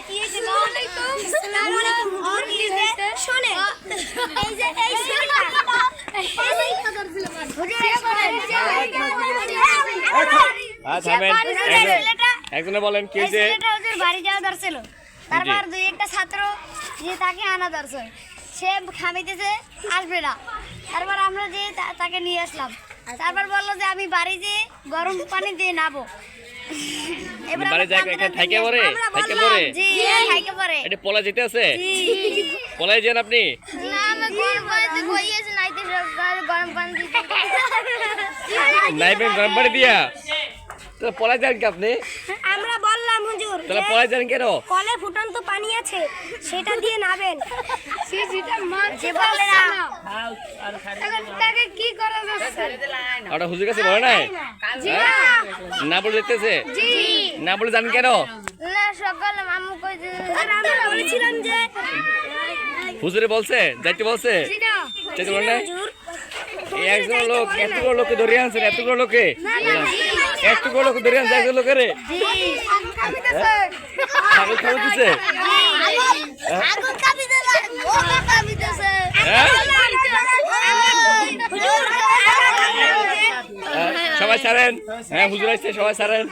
কি হইছে আসসালামু আলাইকুম আর কি হইছে শুনে এই যে এই ছেলেটা একজনে বলেন কি হইছে? ছেলেটা ওদের বাড়ি যাওয়া দরছিল, তারপর দুই একটা ছাত্র যে তাকে আনা দরছে, সে খামিতেছে আসবে না, তারপর আমরা যে তাকে নিয়ে আসলাম, তারপর বললো যে আমি বাড়ি যেয়ে গরম পানি দিয়ে নাবো। বাড়ি যায় থাইকে পড়ে থাইকে পড়ে জি খাইকে পরে এটা পলা যেতে আছে পলাই যান আপনি না আমি গরম পানিতে কইয়েছি নাইতে গরম পানি দিয়ে নাইবেন গরম পানি দিয়া তো পলাই যান কি আপনি? আমরা বললাম হুজুর তাহলে পলাই যান কেন? কলে ফুটন্ত পানি আছে সেটা দিয়ে নাবেন, সেটা মাছ যে বলে না তাকে কি করা যাচ্ছে? ওটা হুজুর কাছে বলে নাই না বলে যেতেছে জি না বলে জান কেন? না সকালে মামু কইছে আমরা বলেছিলাম যে হুজুরে বলছে যাইতে বলছে যাইতে বলে নাই? এই একজন লোক এতগুলো লোককে ধরে আনছেন এতগুলো লোকে এতগুলো লোক ধরে আনছে একজন লোকেরে ছাগল খাওয়াইতেছে আগুন কাবিতেছে ও কাবিতেছে সবাই ছাড়েন হ্যাঁ হুজুর আসছে সবাই ছাড়েন